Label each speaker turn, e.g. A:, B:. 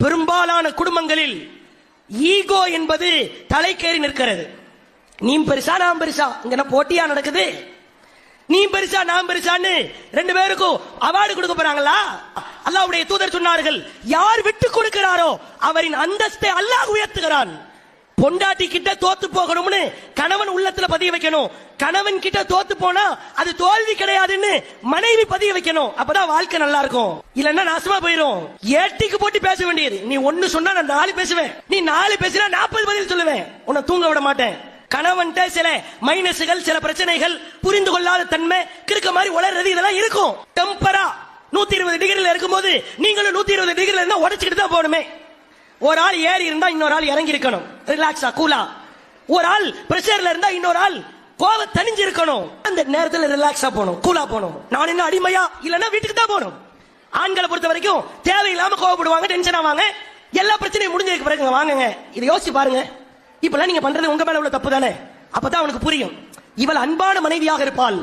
A: பெரும்பாலான குடும்பங்களில் ஈகோ என்பது தலைக்கேறி நிற்கிறது. நீ பெருசா நான் பெருசா, இங்க போட்டியா நடக்குது. நீ பெருசா நான் பெருசான்னு ரெண்டு பேருக்கும் அவார்டு கொடுக்க போறாங்களா? அல்லாஹ்வுடைய தூதர் சொன்னார்கள், யார் விட்டு கொடுக்கிறாரோ அவரின் அந்தஸ்தை அல்லாஹ் உயர்த்துகிறான். பொண்டாட்டி கிட்ட தோத்து போகணும்னு கணவன் உள்ளத்துல பதிய வைக்கணும். கணவன் கிட்ட தோத்து போனா அது தோல்வி கிடையாதுன்னு மனைவி பதிய வைக்கணும். அப்பதான் வாழ்க்கை நல்லா இருக்கும். இல்லன்னா நாசமா போயிரும். ஏட்டிக்கு போட்டு பேச வேண்டியது. நீ ஒன்னு சொன்னா நான் 4 பேசுவேன், நீ 4 பேசினா 40 பதில் சொல்லுவேன். உன்னை தூங்க விட மாட்டேன். கணவன்ட்ட சில மைனஸ்கள், சில பிரச்சனைகள், புரிந்து கொள்ளாத தன்மை, கிறுக்க மாதிரி உளறது இதெல்லாம் இருக்கும். டெம்பரா 120 டிகிரில இருக்கும்போது நீங்களும் 120 டிகிரில இருந்தா உடைச்சுக்கிட்டு தான் போகணுமே. ஒரு ஆள் ஏறி இருந்தா இன்னொரு ஆள் இறங்கி இருக்கணும், ரிலாக்ஸா கூலா. ஒரு ஆள் பிரஷர்ல இருந்தா இன்னொரு ஆள் கோவ தணிஞ்சு இருக்கணும். அந்த நேரத்தில் ரிலாக்ஸா போகணும், கூலா போகணும். நான் என்ன அடிமையா? இல்லன்னா வீட்டுக்கு தான் போகணும். ஆண்களை பொறுத்த வரைக்கும் தேவையில்லாம கோவப்படுவாங்க, டென்ஷன் ஆவாங்க. எல்லா பிரச்சனையும் முடிஞ்சதுக்கு பிறகு வாங்குங்க, இதை யோசிச்சு பாருங்க. இப்பெல்லாம் நீங்க பண்றது உங்க மேல உள்ள தப்பு தானே? அப்பதான் அவனுக்கு புரியும். இவள் அன்பான மனைவியாக இருப்பாள்.